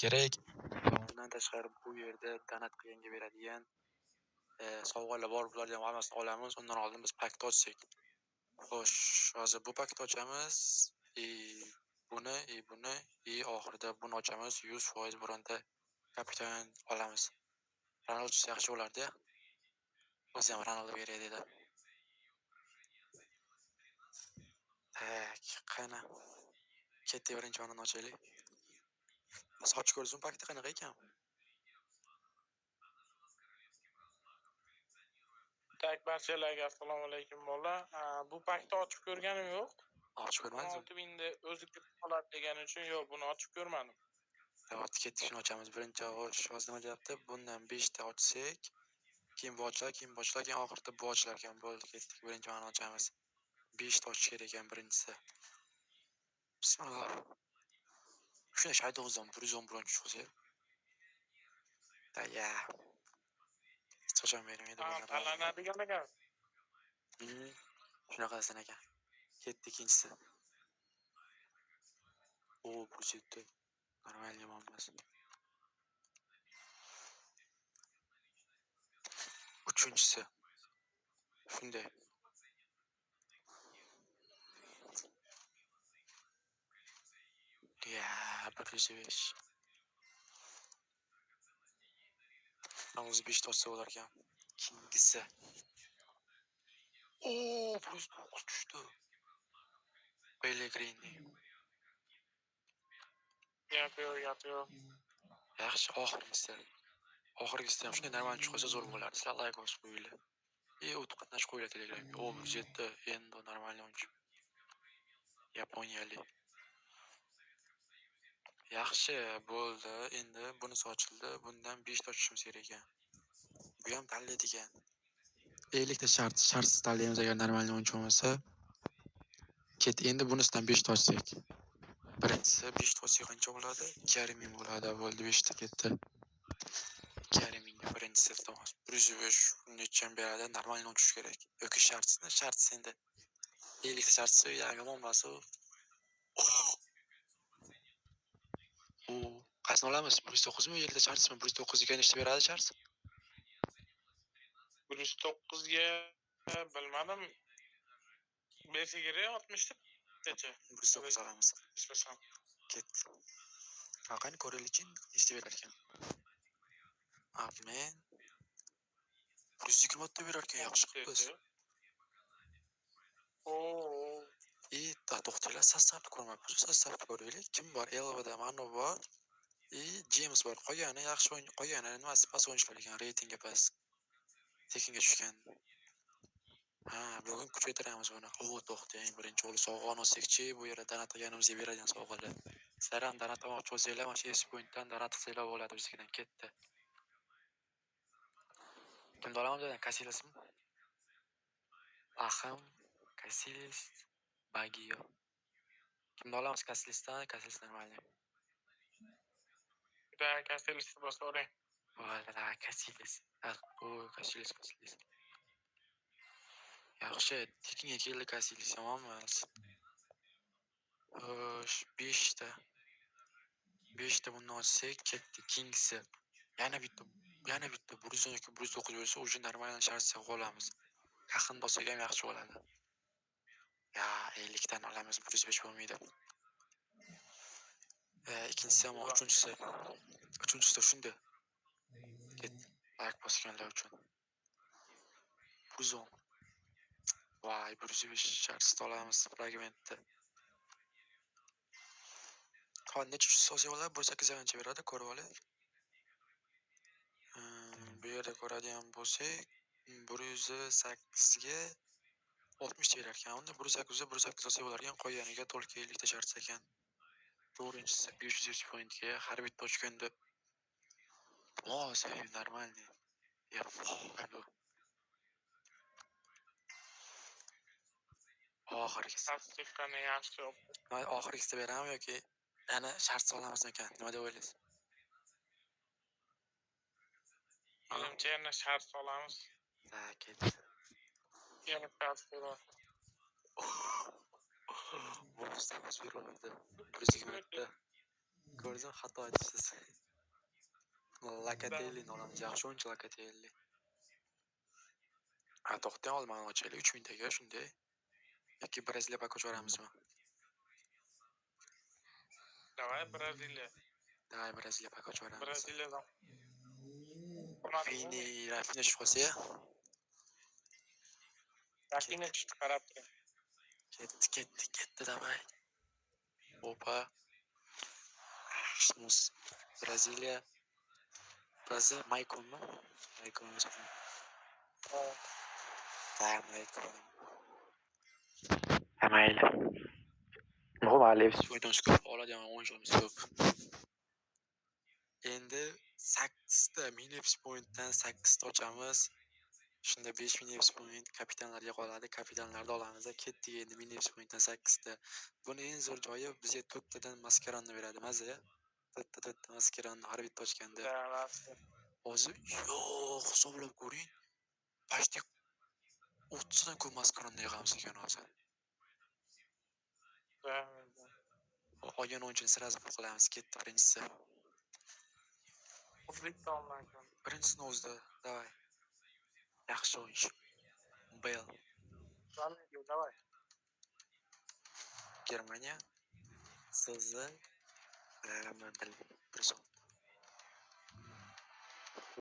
kerak. Undan tashqari bu yerda donat qilganga beradigan sovg'alar bor, bularni ham hammasini olamiz. Undan oldin biz pakni ochsak. Xo'sh, hozir bu pakni ochamiz. Buni, oxirida buni ochamiz. 100% bironta kapitan olamiz. Ronaldo yaxshi bo'lardi-ya. O'zi ham Ronaldo kerak dedi. Tak, qani. Ketdi birinchi o'rnini ochaylik. Soch ko'rsin pakda qanaqa ekan? Tak, barchalarga assalomu alaykum bola. Bu pakni ochib ko'rganim yo'q. Ochib ko'rmadingizmi? 6000 da o'zi kirib qoladi degani uchun yo'q, buni ochib ko'rmadim. Hozir ketdik, shuni ochamiz. Birinchi hozir nima deyapti? Bundan 5 ta ochsak, keyin bu ochilar, keyin oxirida bu ochilar ekan. Bo'ldi, ketdik. Birinchi mana ochamiz. 5 ta ochish kerak ekan birinchisi. Bismillah. Shunday shaydozdan 111 chiqsa. Daya. Hech qachon bermaydi bular. Tanlanadigan ekan. Shunaqasidan ekan. Ketdi ikkinchisi. Bursitdi. Normal yomon emas. Uchinchisi. Shunday. Ya, 105. Namaz 5 ta olsa bo'lar ekan. Ikkinchisi. Plus 9 tushdi. Pellegrini. Yapıyor. Yaxshi, oxirgisi ham shunday normal chiqsa zo'r bo'lardi. Sizlar like bosib qo'yinglar. O'tib qatnashib qo'yinglar Telegramga. O'zida endi normal o'yinchi. Yaponiyalik. Yaxshi bo'ldi. Endi bunisi ochildi. Bundan 5 ta ochishimiz kerak ekan. Bu ham tanlaydi ekan. 50 ta shartsiz tanlaymiz agar normal o'yinchi bo'lmasa. Ket endi bunisidan 5 ta ochsak. Birinchisi 5 ta olsak qancha bo'ladi? 2,5 bo'ladi. Bo'ldi, 5 ta ketdi. 2,5 birinchisi iltimos. 105 necham beradi? Normal o'yinchi kerak. Yoki shartsiz endi. 50 ta shartsiz yomon emas u. Qaysini olamiz? 109 mi? 50 ta shartsizmi? 109 ga nechta beradi sharts? 109 ga bilmadim. Bersa kerak 60 tacha. 109 olamiz. Ismasam. Ketdi. Qani ko'raylik nechta berar ekan. Amen. 120 ta berar ekan, yaxshi qilibmiz. To'xtanglar, sostavni ko'rmayapmiz. Sostavni ko'raylik. Kim bor? Elvada Manu bor. James bor. Qolgani yaxshi o'yin, qolgani nimasi pas o'yinchilar ekan, reytingi pas. Tekinga tushgan. Bugun kuchaytiramiz buni. To'xtang, birinchi o'g'li sovg'ani olsak-chi, bu yerda donat qilganimizga beradigan sovg'alar. Sizlar ham donat olmoqchi bo'lsanglar, mana shu S-Pointdan donat qilsanglar bo'ladi biznikidan. Ketdi. Kimni olamiz degan? Casillasmi? Aham, Casillas, Baggio. Kimni olamiz Casillasdan? Casillas normalniy. Da Casillas bosore. Voila, Casillas. Casillas. Yaxshi, tekinga keldi Casillas, yomon emas. Xo'sh, 5 ta. 5 ta bundan olsak, ketdi ikkinchisi. Yana bitta 110 yoki 109 bo'lsa, o'sha normal shartsiz olamiz. Yaqin bo'lsak ham yaxshi bo'ladi. 50 dan olamiz, 105 bo'lmaydi. Ikkinchisi ham uchinchisi. Uchinchisi shunda. Ketdi. Like bosganlar uchun. 110. Voy, 105 shartsiz olamiz fragmentda. Qani necha so'zi bo'ladi? 108 qancha beradi? Ko'rib olaylik. Bu yerda ko'radigan bo'lsak, 108 ga 60 ta berar ekan. Unda 108 ga 108 olsa bo'lar ekan, qolganiga to'liq 50 ta shartsiz ekan. To'g'rinchisi 500 pointga har bitta ochganda normalniy. Oxirgisi. Tasdiqani yaxshi yo'q. Oxirgisida berammi yoki yana shart solamiz ekan? Nima deb o'ylaysiz? Menimcha yana shart solamiz. Ketdi. Yana tasdiq. Bonusdan berolmaydi. 120 ta. Ko'rding, xato aytibsiz. Locatelli'ni olamiz. Yaxshi o'yinchi Locatelli. To'xtang, olmani ochaylik 3 minutaga shunday. Yoki Braziliya pakka o'chiramizmi? Давай, Braziliya. Давай Braziliya pakka o'chiramiz. Braziliyadan. Fini, Rafinha tushib qolsa-ya. Rafinha chiqdi, qarab turing. Ketdi, давай. Opa. Vamos. Braziliya. Maicon-mi? Maicon. Maicon. Mayli. Muhim Alevs o'yinimiz ko'p, oladigan o'yinchimiz ko'p. Endi 8 ta Minips pointdan 8 ta ochamiz. Shunda 5 Minips point kapitanlarga qoladi. Kapitanlarni olamiz. Ketdik endi Minips pointdan 8 ta. Buni eng zo'r joyi bizga 4 tadan maskaronni beradi. Maza. 4 ta maskaronni har bitta ochganda. Hozir yo'q, hisoblab ko'ring. Почти 30 dan ko'p maskaronni yig'amiz ekan hozir. Olgan o'yinchini sразу pul qilamiz. Ketdi birinchisi. Birinchisini o'zida, давай. Yaxshi o'yinchi. Bel. Давай. Germaniya. Sizni 1 so'm.